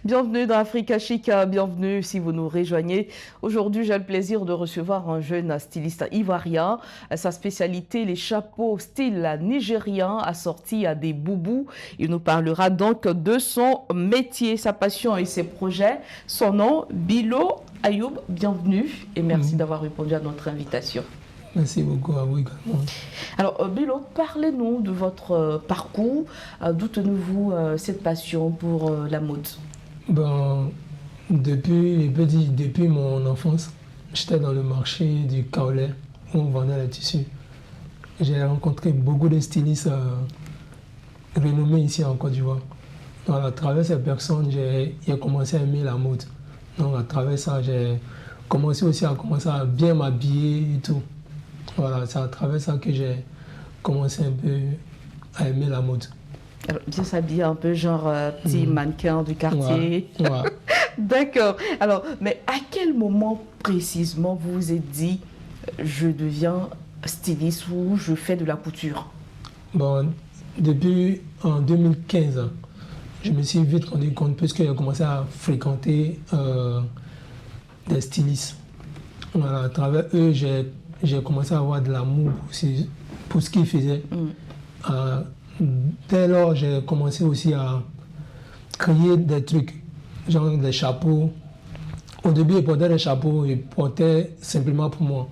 Bienvenue dans Africa Chic, bienvenue si vous nous rejoignez. Aujourd'hui, j'ai le plaisir de recevoir un jeune styliste ivoirien. Sa spécialité, les chapeaux style nigérien assortis à des boubous. Il nous parlera donc de son métier, sa passion et ses projets. Son nom, Bilo Ayoub, bienvenue et merci d'avoir répondu à notre invitation. Merci beaucoup à vous également. Alors, Bilo, parlez-nous de votre parcours. D'où tenez-vous cette passion pour la mode? Depuis mon enfance, j'étais dans le marché du Kaolé où on vendait les tissus. J'ai rencontré beaucoup de stylistes renommés ici en Côte d'Ivoire. Donc, à travers ces personnes, j'ai commencé à aimer la mode. Donc, à travers ça, j'ai commencé à bien m'habiller et tout. Voilà, c'est à travers ça que j'ai commencé un peu à aimer la mode. Alors, bien s'habiller un peu genre petit mannequin du quartier. Ouais, ouais. D'accord. Alors, mais à quel moment précisément vous vous êtes dit je deviens styliste ou je fais de la couture? Depuis en 2015, je me suis vite rendu compte puisque j'ai commencé à fréquenter des stylistes. Voilà, à travers eux, j'ai commencé à avoir de l'amour aussi pour ce qu'ils faisaient. Dès lors, j'ai commencé aussi à créer des trucs, genre des chapeaux. Au début, ils portaient des chapeaux, ils portaient simplement pour moi.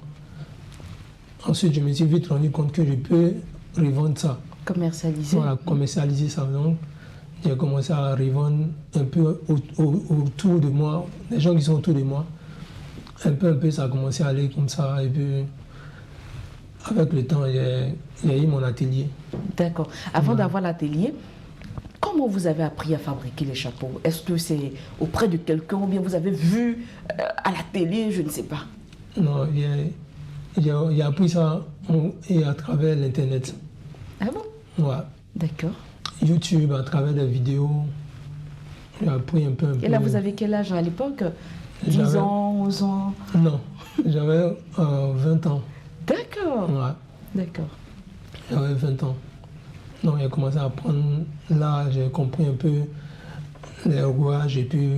Ensuite, je me suis vite rendu compte que je peux revendre ça. Commercialiser. Voilà, commercialiser ça. Donc, j'ai commencé à revendre un peu autour de moi, les gens qui sont autour de moi. Un peu, ça a commencé à aller comme ça. Et puis, avec le temps, j'ai eu mon atelier. D'accord. Avant d'avoir l'atelier, comment vous avez appris à fabriquer les chapeaux? Est-ce que c'est auprès de quelqu'un ou bien vous avez vu à la télé, je ne sais pas? Non, j'ai appris ça et à travers l'Internet. Ah bon? Ouais. D'accord. YouTube, à travers des vidéos. J'ai appris un peu. Et là, vous avez quel âge à l'époque? 10 ans, 11 ans? Non, j'avais 20 ans. D'accord. Ouais. D'accord. J'avais 20 ans. Donc j'ai commencé à apprendre. Là, j'ai compris un peu les rouages et puis.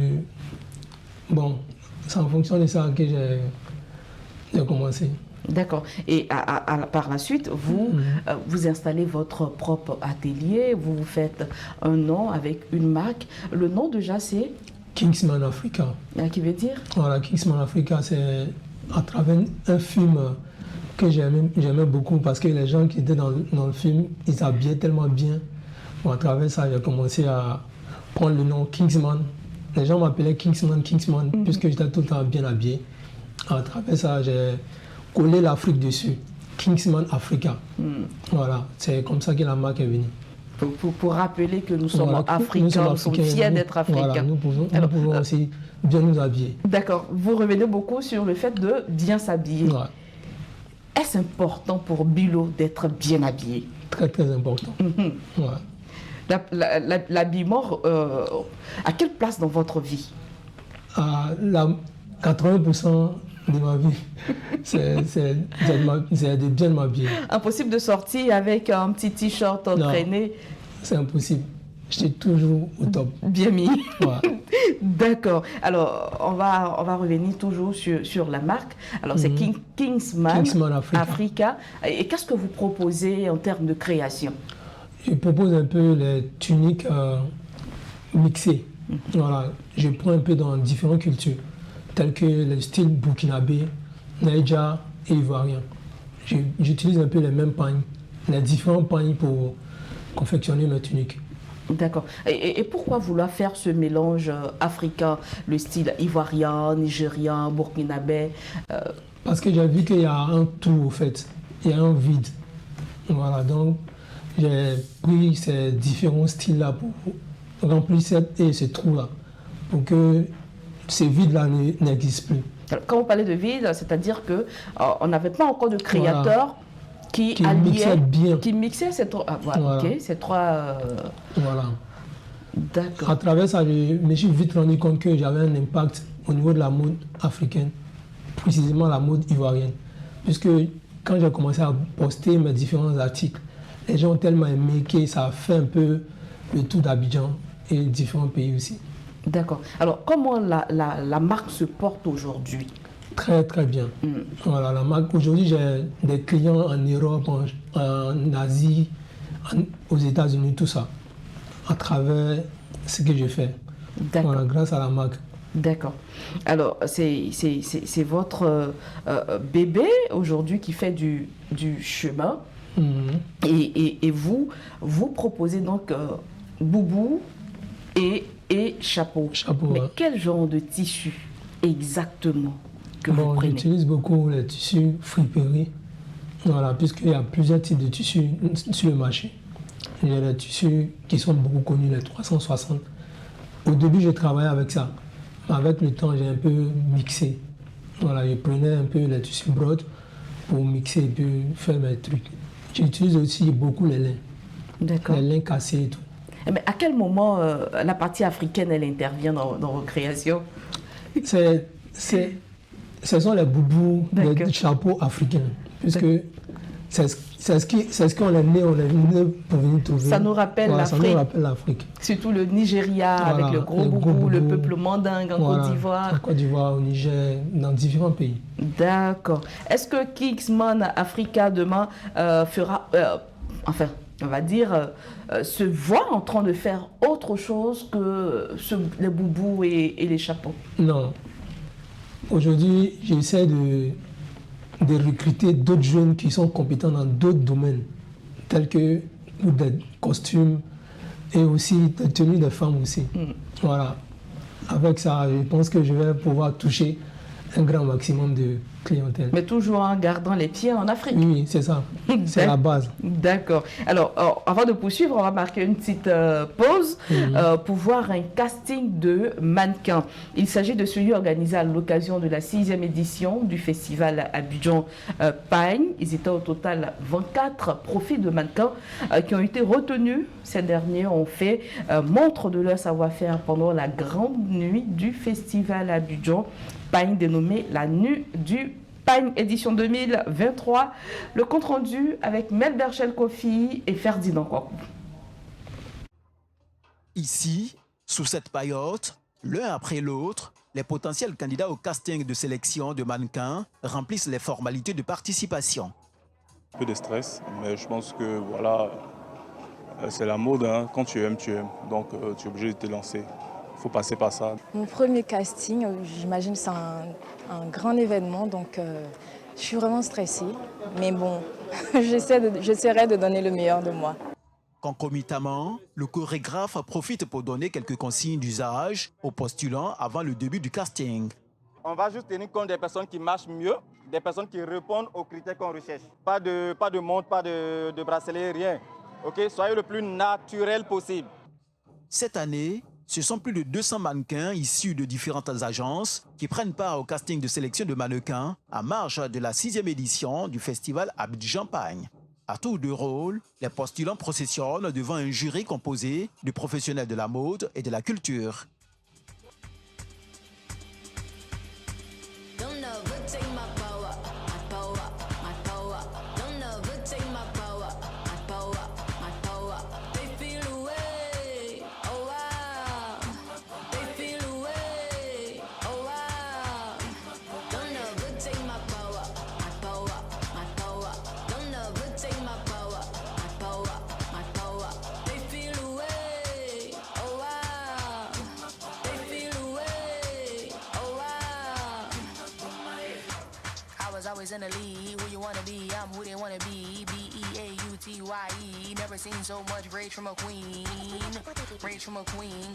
Bon, c'est en fonction de ça que j'ai commencé. D'accord. Et par la suite, vous installez votre propre atelier, vous faites un nom avec une marque. Le nom déjà, c'est Kingsman Africa. Qui veut dire? Voilà, Kingsman Africa, c'est à travers un film que j'aimais beaucoup parce que les gens qui étaient dans le film, ils s'habillaient tellement bien. Bon, à travers ça, j'ai commencé à prendre le nom Kingsman. Les gens m'appelaient Kingsman, puisque j'étais tout le temps bien habillé. À travers ça, j'ai collé l'Afrique dessus. Kingsman Africa. Voilà, c'est comme ça que la marque est venue. Pour rappeler que nous sommes africains, nous sommes fiers d'être africains. Voilà, nous pouvons aussi bien nous habiller. D'accord. Vous revenez beaucoup sur le fait de bien s'habiller. Ouais. Est-ce important pour Bilo d'être bien habillé? Très, très important. Ouais. L'habillement, à quelle place dans votre vie? 80% de ma vie, c'est de bien m'habiller. Impossible de sortir avec un petit t-shirt entraîné? C'est impossible. J'étais toujours au top. Bien mis. Ouais. D'accord. Alors, on va revenir toujours sur la marque. Alors, c'est Kingsman Africa. Et qu'est-ce que vous proposez en termes de création? Je propose un peu les tuniques mixées. Voilà. Je prends un peu dans différentes cultures, telles que le style burkinabé, naija et ivoirien. J'utilise un peu les mêmes pagnes, les différents pagnes pour confectionner mes tuniques. D'accord. Et pourquoi vouloir faire ce mélange africain, le style ivoirien, nigérien, burkinabé? Parce que j'ai vu qu'il y a un trou, au fait. Il y a un vide. Voilà, donc j'ai pris ces différents styles-là pour remplir ce trou-là, pour que ce vide-là n'existe plus. Alors, quand vous parlez de vide, c'est-à-dire qu'on n'avait pas encore de créateur qui mixait bien. Qui mixait ces trois. Voilà. Okay, ces trois. Voilà. D'accord. À travers ça, je me suis vite rendu compte que j'avais un impact au niveau de la mode africaine, précisément la mode ivoirienne. Puisque quand j'ai commencé à poster mes différents articles, les gens ont tellement aimé que ça a fait un peu le tour d'Abidjan et différents pays aussi. D'accord. Alors, comment la marque se porte aujourd'hui? Très, très bien. Voilà, la marque, aujourd'hui, j'ai des clients en Europe, en Asie, aux États-Unis, tout ça, à travers ce que je fais. D'accord. Voilà, grâce à la marque. D'accord. Alors, c'est votre bébé aujourd'hui qui fait du chemin. Et vous proposez donc boubou et chapeau. Mais Ouais. quel genre de tissu exactement que vous prenez? J'utilise beaucoup les tissus friperie, voilà, puisqu'il y a plusieurs types de tissus sur le marché. Il y a des tissus qui sont beaucoup connus, les 360. Au début, je travaillais avec ça. Avec le temps, j'ai un peu mixé. Voilà, je prenais un peu les tissus broad pour mixer et puis faire mes trucs. J'utilise aussi beaucoup les lins. D'accord. Les lins cassés et tout. Mais à quel moment la partie africaine, elle intervient dans vos créations? Ce sont les boubous, les chapeaux africains. Puisque c'est ce qu'on est né pour venir trouver. Ça nous rappelle l'Afrique. Ça nous rappelle l'Afrique. Surtout le Nigeria, avec le gros boubou, le peuple mandingue en Côte d'Ivoire. En Côte d'Ivoire, au Niger, dans différents pays. D'accord. Est-ce que Kingsman Africa demain fera, enfin, on va dire, se voit en train de faire autre chose que les boubous et les chapeaux? Non. Aujourd'hui, j'essaie de recruter d'autres jeunes qui sont compétents dans d'autres domaines, tels que des costumes et aussi des tenues des femmes aussi. Voilà. Avec ça, je pense que je vais pouvoir toucher un grand maximum de clientèle. Mais toujours en gardant les pieds en Afrique. Oui, c'est ça. C'est la base. D'accord. Alors, avant de poursuivre, on va marquer une petite pause pour voir un casting de mannequins. Il s'agit de celui organisé à l'occasion de la 6e édition du festival Abidjan Pagne. Ils étaient au total 24 profils de mannequins qui ont été retenus. Ces derniers ont fait montre de leur savoir-faire pendant la grande nuit du festival Abidjan Pagne, dénommé la Nuit du Pagne, édition 2023. Le compte rendu avec Mel Berchel Kofi et Ferdinand Kwaku. Ici, sous cette paillote, l'un après l'autre, les potentiels candidats au casting de sélection de mannequins remplissent les formalités de participation. Un peu de stress, mais je pense que voilà, c'est la mode, hein. Quand tu aimes, donc tu es obligé de te lancer. Il faut passer par ça. Mon premier casting, j'imagine c'est un grand événement, donc je suis vraiment stressée. Mais bon, j'essaierai de donner le meilleur de moi. Concomitamment, le chorégraphe profite pour donner quelques consignes d'usage aux postulants avant le début du casting. On va juste tenir compte des personnes qui marchent mieux, des personnes qui répondent aux critères qu'on recherche. Pas de montre, pas de bracelet, rien. Okay? Soyez le plus naturel possible. Cette année, ce sont plus de 200 mannequins issus de différentes agences qui prennent part au casting de sélection de mannequins à marge de la 6e édition du festival Abidjan Pagne. À tour de rôle, les postulants processionnent devant un jury composé de professionnels de la mode et de la culture. Always in the lead, who you wanna be, I'm who they wanna be, B-E-A-U-T-Y-E, never seen so much rage from a queen,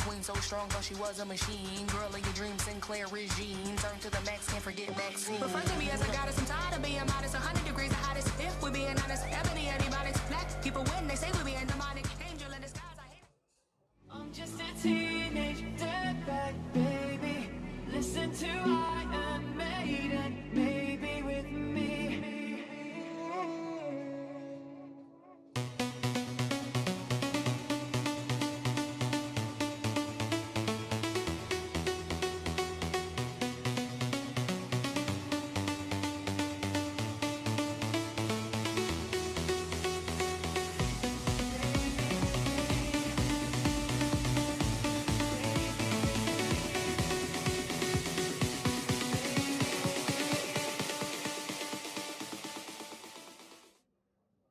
queen so strong, thought she was a machine, girl of your dreams, Sinclair regime, turn to the max, can't forget Maxine. Refer to me as a goddess, I'm tired of being modest, 100 degrees the hottest, if we're being honest, ebony anybody's, black people win, they say we being demonic, angel in disguise, I hate. I'm just a teenage dirtbag, baby, listen to Iron Maiden, baby with me.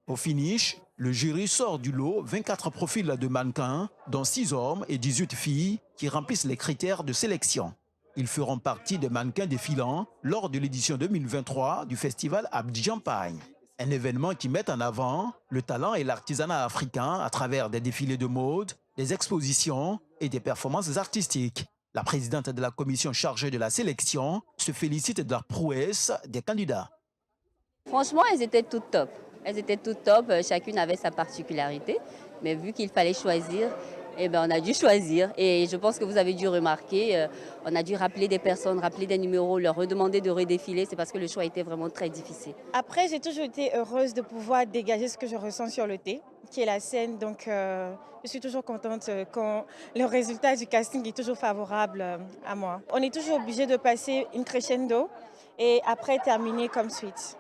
Au finish, le jury sort du lot 24 profils de mannequins, dont 6 hommes et 18 filles, qui remplissent les critères de sélection. Ils feront partie des mannequins défilants lors de l'édition 2023 du festival Abidjan-Pagne. Un événement qui met en avant le talent et l'artisanat africain à travers des défilés de mode, des expositions et des performances artistiques. La présidente de la commission chargée de la sélection se félicite de la prouesse des candidats. Franchement, elles étaient toutes top. Elles étaient toutes top, chacune avait sa particularité. Mais vu qu'il fallait choisir, eh ben, on a dû choisir. Et je pense que vous avez dû remarquer, on a dû rappeler des personnes, rappeler des numéros, leur redemander de redéfiler. C'est parce que le choix était vraiment très difficile. Après, j'ai toujours été heureuse de pouvoir dégager ce que je ressens sur le thé, qui est la scène. Donc, je suis toujours contente quand le résultat du casting est toujours favorable à moi. On est toujours obligé de passer une crescendo et après terminer comme suite.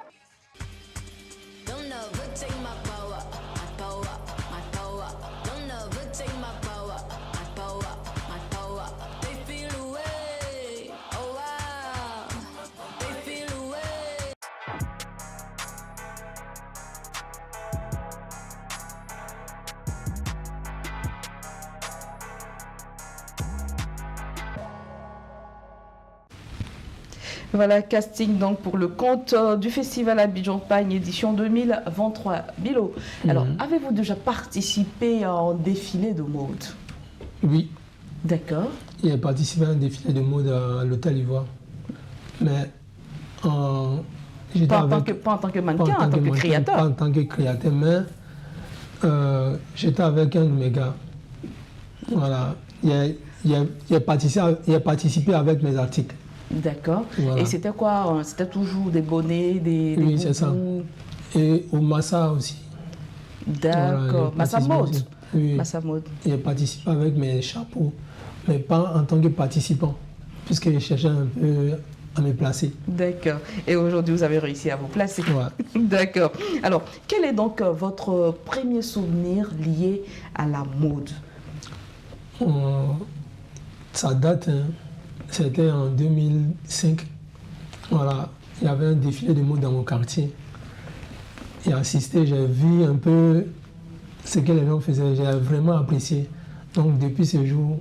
Voilà, casting donc pour le compte du Festival Abidjan-Pagne édition 2023. Bilo, alors avez-vous déjà participé à un défilé de mode? Oui. D'accord. J'ai participé à un défilé de mode à l'Hôtel Ivoire. Mais pas en tant que mannequin, en tant que créateur. Pas en tant que créateur, mais j'étais avec un de mes gars. Voilà. Il a participé avec mes articles. D'accord. Voilà. Et c'était quoi? C'était toujours des bonnets, des oui, c'est ça. Et au Massa aussi. D'accord. Voilà, Massa Mode. Oui. Massa Mode. J'ai participé avec mes chapeaux, mais pas en tant que participant, puisque je cherchais un peu à me placer. D'accord. Et aujourd'hui, vous avez réussi à vous placer. Ouais. D'accord. Alors, quel est donc votre premier souvenir lié à la mode? Ça date, hein. C'était en 2005. Voilà, il y avait un défilé de mode dans mon quartier. J'ai assisté, j'ai vu un peu ce que les gens faisaient, j'ai vraiment apprécié. Donc depuis ce jour,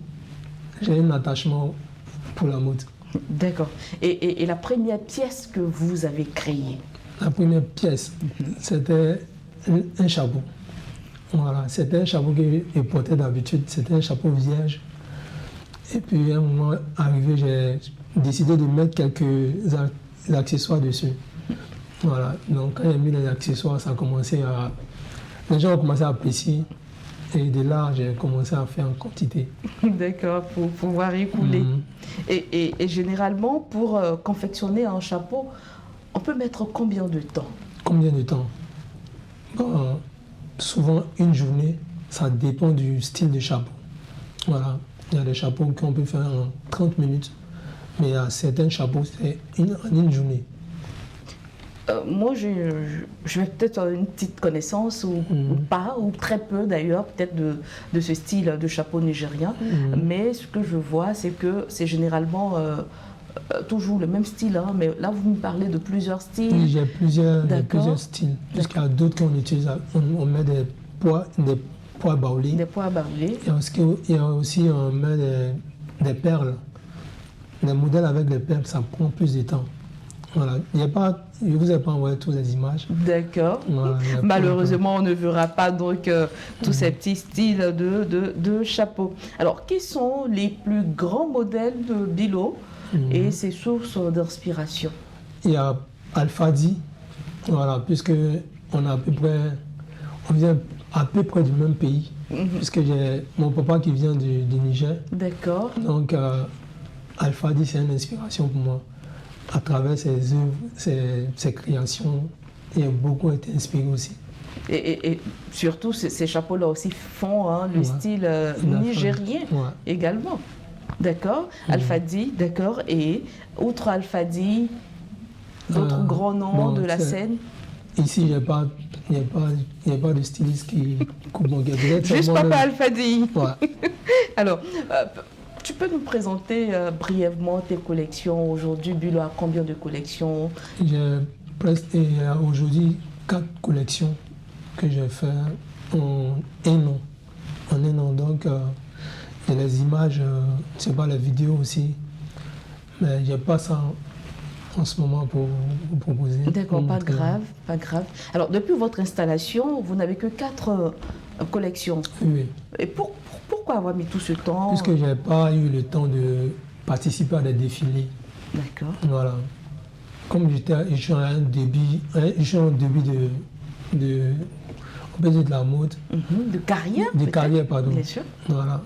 j'ai un attachement pour la mode. D'accord. Et la première pièce que vous avez créée? La première pièce, c'était un chapeau. Voilà, c'était un chapeau que je portais d'habitude, c'était un chapeau vierge. Et puis à un moment arrivé, j'ai décidé de mettre quelques accessoires dessus. Voilà, donc quand j'ai mis les accessoires, ça a commencé à... Les gens ont commencé à apprécier. Et de là, j'ai commencé à faire en quantité. D'accord, pour pouvoir écouler. Et généralement, pour confectionner un chapeau, on peut mettre combien de temps? Combien de temps? Bon, souvent une journée, ça dépend du style de chapeau. Voilà. Il y a des chapeaux qu'on peut faire en 30 minutes, mais il y a certains chapeaux, c'est en une journée. Moi, je vais peut-être une petite connaissance, ou pas, ou très peu d'ailleurs, peut-être de ce style de chapeau nigérien. Mais ce que je vois, c'est que c'est généralement toujours le même style. Hein, mais là, vous me parlez de plusieurs styles. Oui, j'ai plusieurs styles. Puisqu'il y a d'autres qu'on utilise, on met des poids baoulés. Des poids baoulés. Il y a aussi on met des perles. Les modèles avec des perles, ça prend plus de temps. Voilà. Je ne vous ai pas envoyé toutes les images. D'accord. Voilà, malheureusement, on ne verra pas donc tous ces petits styles de chapeaux. Alors, qui sont les plus grands modèles de Bilo et ses sources d'inspiration? Il y a Alfadi, voilà, puisque on vient à peu près du même pays, puisque j'ai mon papa qui vient du Niger. D'accord. Donc, Alfadi, c'est une inspiration pour moi. À travers ses œuvres, ses créations, il a beaucoup été inspiré aussi. Et surtout, ces chapeaux-là aussi font le style nigérien également. D'accord. Alfadi, d'accord. Et outre Alfadi, d'autres grands noms de la scène? Ici, il n'y a pas de styliste qui coupe mon gars. Juste Papa Alfadi. Ouais. Alors, tu peux nous présenter brièvement tes collections aujourd'hui? Bilo a combien de collections? J'ai presque aujourd'hui 4 collections. que j'ai fait en un an. En un an, donc, il y a les images, je sais pas, les vidéos aussi. Mais il n'y a pas ça en ce moment pour vous proposer. D'accord, pas grave, pas grave. Alors, depuis votre installation, vous n'avez que 4 collections. Oui. Et pourquoi avoir mis tout ce temps? Puisque je n'ai pas eu le temps de participer à des défilés. D'accord. Voilà. Comme je suis en début de on peut dire de la mode. De carrière? De carrière, pardon. Bien sûr. Voilà.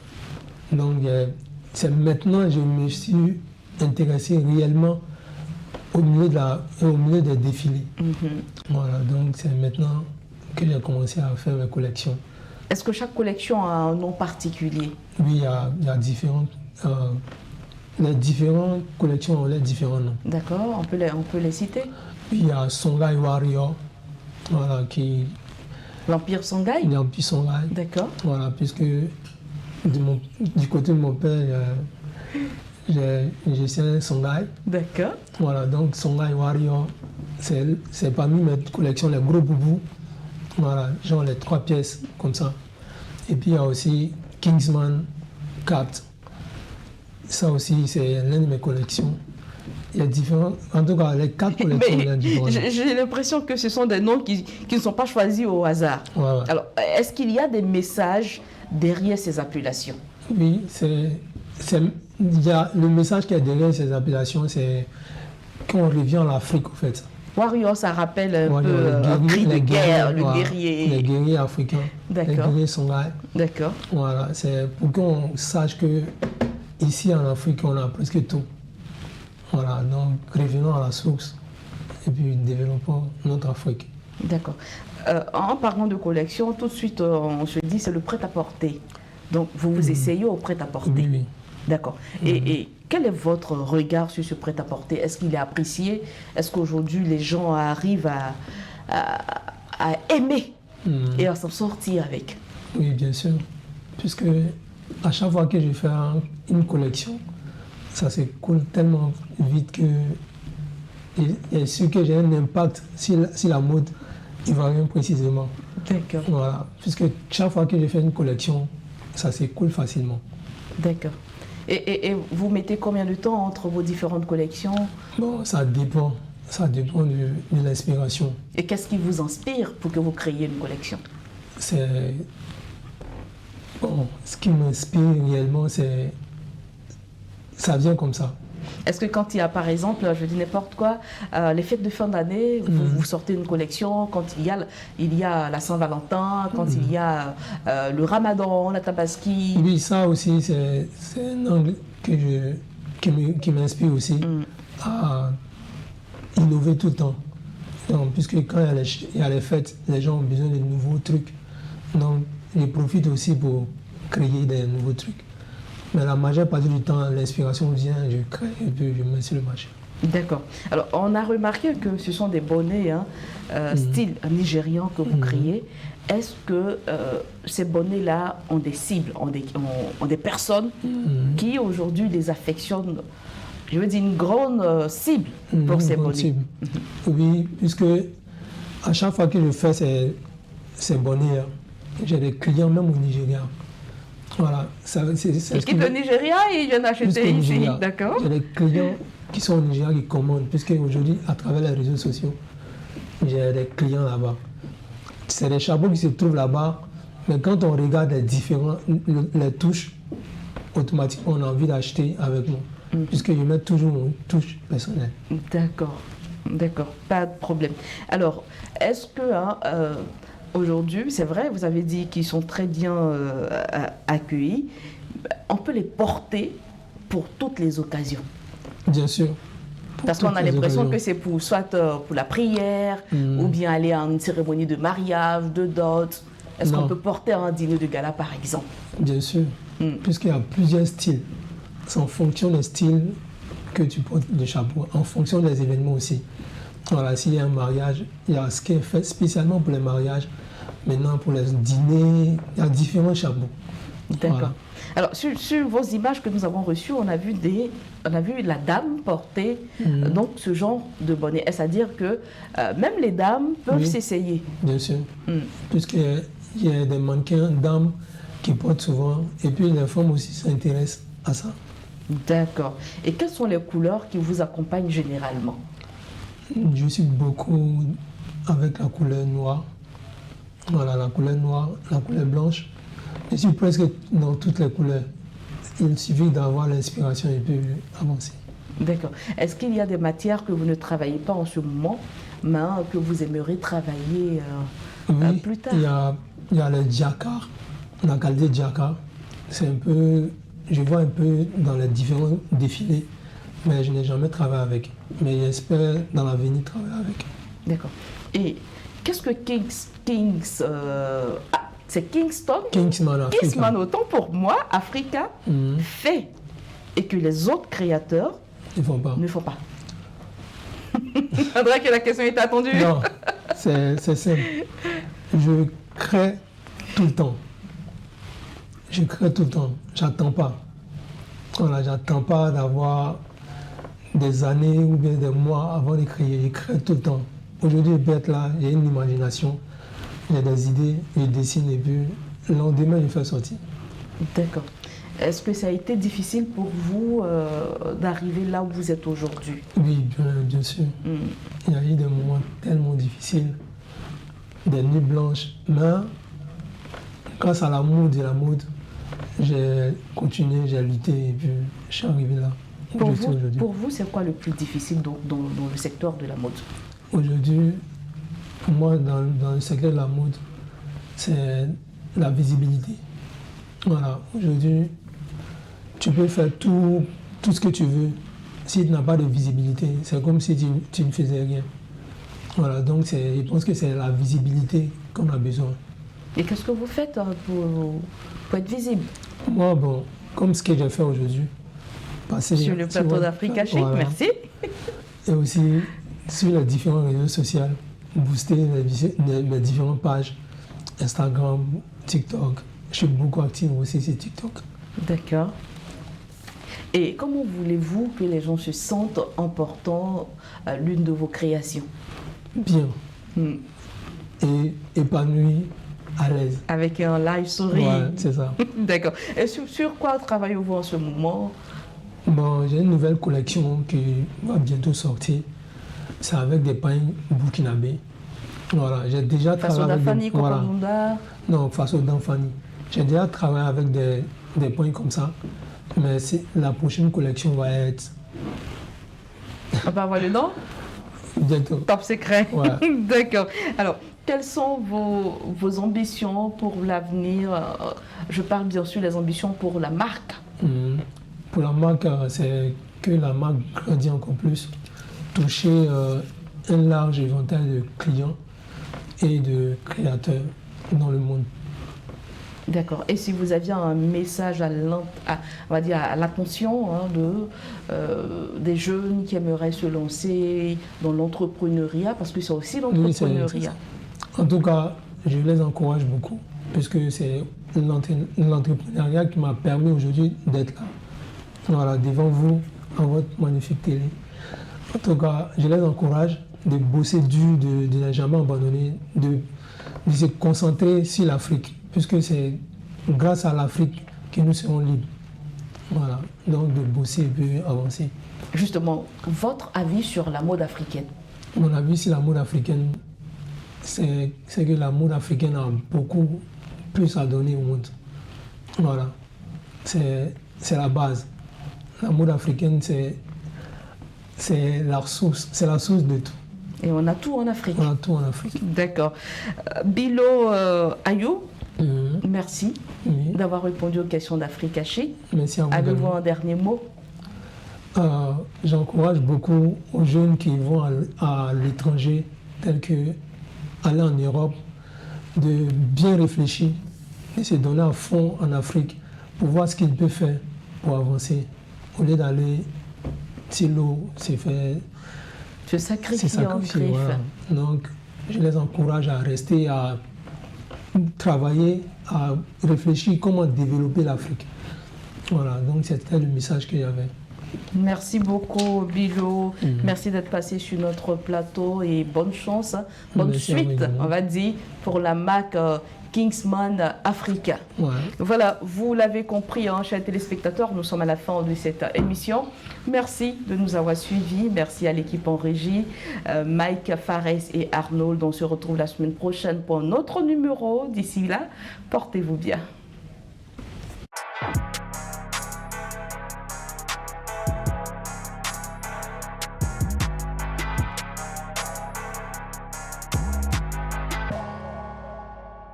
Donc, c'est maintenant que je me suis intéressé réellement au milieu des défilés. Voilà, donc c'est maintenant que j'ai commencé à faire mes collections. Est-ce que chaque collection a un nom particulier? Oui, il y a différentes... les différentes collections ont les différents noms. D'accord, on peut les citer? Oui, il y a Songhai Warrior, voilà, qui... L'Empire Songhai? L'Empire Songhai. D'accord. Voilà, puisque du côté de mon père, j'ai un Songhai. D'accord. Voilà, donc Songhai Warrior, c'est parmi mes collections, les gros boubous. Voilà, genre les 3 pièces, comme ça. Et puis il y a aussi Kingsman 4. Ça aussi, c'est l'une de mes collections. Il y a différents... En tout cas, les 4 collections, il y a différents. J'ai l'impression que ce sont des noms qui ne sont pas choisis au hasard. Ouais. Alors, est-ce qu'il y a des messages derrière ces appellations? Oui, il y a le message qui est derrière ces appellations, c'est qu'on revient en Afrique, en fait. Warrior, ça rappelle un peu les un cri de guerre, le voilà, guerrier. Les guerriers africains, les guerriers Songhai. D'accord. Voilà, c'est pour qu'on sache que ici en Afrique, on a presque tout. Voilà, donc revenons à la source et puis développons notre Afrique. D'accord. En parlant de collection, tout de suite, on se dit c'est le prêt-à-porter. Donc, vous essayez au prêt-à-porter. Oui. D'accord. Et quel est votre regard sur ce prêt-à-porter? Est-ce qu'il est apprécié? Est-ce qu'aujourd'hui, les gens arrivent à aimer et à s'en sortir avec? Oui, bien sûr. Puisque à chaque fois que je fais une collection, ça s'écoule tellement vite que et sûr que j'ai un impact sur la mode ivoirienne précisément. D'accord. Voilà. Puisque chaque fois que je fais une collection, ça s'écoule facilement. D'accord. Et vous mettez combien de temps entre vos différentes collections? Bon, ça dépend. Ça dépend de l'inspiration. Et qu'est-ce qui vous inspire pour que vous créiez une collection? Bon, ce qui m'inspire réellement, ça vient comme ça. Est-ce que quand il y a, par exemple, je dis n'importe quoi, les fêtes de fin d'année, vous sortez une collection, quand il y a la Saint-Valentin, quand il y a le Ramadan, la Tabaski? Oui, ça aussi, c'est un angle qui m'inspire aussi à innover tout le temps. Donc, puisque quand il y a les fêtes, les gens ont besoin de nouveaux trucs. Donc, je profite aussi pour créer des nouveaux trucs. Mais la majeure partie du temps, l'inspiration vient, je crée et puis je mets sur le marché. D'accord. Alors, on a remarqué que ce sont des bonnets style nigérian que vous créez. Est-ce que ces bonnets-là ont des cibles, ont des personnes qui aujourd'hui les affectionnent? Je veux dire une grande cible pour ces bonnets. Oui, puisque à chaque fois que je fais ces bonnets, j'ai des clients même au Nigeria. Voilà. Ils quittent le Nigeria et ils viennent acheter ici. D'accord. J'ai des clients qui sont au Nigeria qui commandent, puisque aujourd'hui, à travers les réseaux sociaux, j'ai des clients là-bas. C'est des chapeaux qui se trouvent là-bas, mais quand on regarde les touches, automatiquement on a envie d'acheter avec moi, puisque je mets toujours une touche personnelle. D'accord, d'accord, pas de problème. Alors, est-ce que aujourd'hui, c'est vrai, vous avez dit qu'ils sont très bien accueillis, on peut les porter pour toutes les occasions? Bien sûr. Parce qu'on a l'impression que c'est soit pour la prière, ou bien aller à une cérémonie de mariage, de dot. Est-ce qu'on peut porter à un dîner de gala, par exemple? Bien sûr, puisqu'il y a plusieurs styles. C'est en fonction des styles que tu portes le chapeau, en fonction des événements aussi. Voilà, s'il y a un mariage, il y a ce qui est fait spécialement pour les mariages. Maintenant, pour les dîners, il y a différents chapeaux. D'accord. Voilà. Alors, sur vos images que nous avons reçues, on a vu la dame porter donc ce genre de bonnet. Est-ce à dire que même les dames peuvent s'essayer? Bien sûr. Puisqu'il y a des mannequins dames qui portent souvent, et puis les femmes aussi s'intéressent à ça. D'accord. Et quelles sont les couleurs qui vous accompagnent généralement? Je suis beaucoup avec la couleur noire. Voilà, la couleur noire, la couleur blanche. Je suis presque dans toutes les couleurs. Il suffit d'avoir l'inspiration et puis avancer. D'accord. Est-ce qu'il y a des matières que vous ne travaillez pas en ce moment, mais que vous aimeriez travailler plus tard? Il y a le jacquard, la qualité de jacquard. C'est un peu, je vois un peu dans les différents défilés, mais je n'ai jamais travaillé avec. Mais j'espère dans l'avenir travailler avec. D'accord. Et qu'est-ce que c'est Kingston? Kingsman Africa. Kingsman, autant pour moi, Africa fait et que les autres créateurs ne font pas. On dirait que la question est attendue. Non, c'est simple. Je crée tout le temps. Je crée tout le temps. J'attends pas. Voilà, j'attends pas d'avoir des années ou bien des mois avant de créer. Je crée tout le temps. Aujourd'hui, je peux être là, j'ai une imagination, j'ai des idées, je dessine et puis le lendemain, je fais sortir. D'accord. Est-ce que ça a été difficile pour vous d'arriver là où vous êtes aujourd'hui? Oui, bien sûr. Il y a eu des moments tellement difficiles, des nuits blanches. Mais grâce à l'amour de la mode, j'ai continué, j'ai lutté et puis je suis arrivé là. Pour vous, c'est quoi le plus difficile dans le secteur de la mode? Aujourd'hui, pour moi, dans le secteur de la mode, c'est la visibilité. Voilà, aujourd'hui, tu peux faire tout ce que tu veux. Si tu n'as pas de visibilité, c'est comme si tu ne faisais rien. Voilà, donc je pense que c'est la visibilité qu'on a besoin. Et qu'est-ce que vous faites pour être visible? Moi, bon, comme ce que j'ai fait aujourd'hui. Sur le plateau d'Africa Chic, voilà. Merci. Et aussi sur les différents réseaux sociaux, booster les différentes pages, Instagram, TikTok. Je suis beaucoup actif aussi sur TikTok. D'accord. Et comment voulez-vous que les gens se sentent en portant l'une de vos créations? Bien. Et épanoui, à l'aise. Avec un live sourire. Ouais, c'est ça. D'accord. Et sur quoi travaillez-vous en ce moment? Bon, j'ai une nouvelle collection qui va bientôt sortir. C'est avec des pains burkinabés. Voilà, j'ai déjà travaillé avec Non, façon d'Anfani. J'ai déjà travaillé avec des pains comme ça. Mais la prochaine collection va être... On peut avoir le nom? Bientôt. Top secret. Ouais. D'accord. Alors, quelles sont vos ambitions pour l'avenir? Je parle bien sûr des ambitions pour la marque. Pour la marque, c'est que la marque grandit encore plus, toucher un large éventail de clients et de créateurs dans le monde. D'accord. Et si vous aviez un message à l'attention des jeunes qui aimeraient se lancer dans l'entrepreneuriat, parce que c'est aussi l'entrepreneuriat. En tout cas, je les encourage beaucoup, puisque c'est l'entrepreneuriat qui m'a permis aujourd'hui d'être là. Voilà, devant vous, en votre magnifique télé. En tout cas, je les encourage de bosser dur, de ne jamais abandonner, de se concentrer sur l'Afrique, puisque c'est grâce à l'Afrique que nous serons libres. Voilà, donc de bosser et puis avancer. Justement, votre avis sur la mode africaine? Mon avis sur la mode africaine, c'est que la mode africaine a beaucoup plus à donner au monde. Voilà, c'est la base. La mode africaine, c'est la source de tout. Et on a tout en Afrique. On a tout en Afrique. D'accord. Bilo Ayou, merci d'avoir répondu aux questions d'Africa Chic. Merci à vous. Avez-vous un dernier mot? J'encourage beaucoup aux jeunes qui vont à l'étranger, tels que aller en Europe, de bien réfléchir et se donner à fond en Afrique pour voir ce qu'ils peuvent faire pour avancer. Au lieu d'aller sur l'eau, se sacrifier en griffe. Voilà. Donc, je les encourage à rester, à travailler à réfléchir comment développer l'Afrique. Voilà, donc c'était le message qu'il y avait. Merci beaucoup, Bilo. Merci d'être passé sur notre plateau et bonne chance, bonne suite, on va dire, pour la marque Kingsman Africa. Ouais. Voilà, vous l'avez compris, hein, chers téléspectateurs, nous sommes à la fin de cette émission. Merci de nous avoir suivis. Merci à l'équipe en régie, Mike, Fares et Arnold. On se retrouve la semaine prochaine pour un autre numéro. D'ici là, portez-vous bien.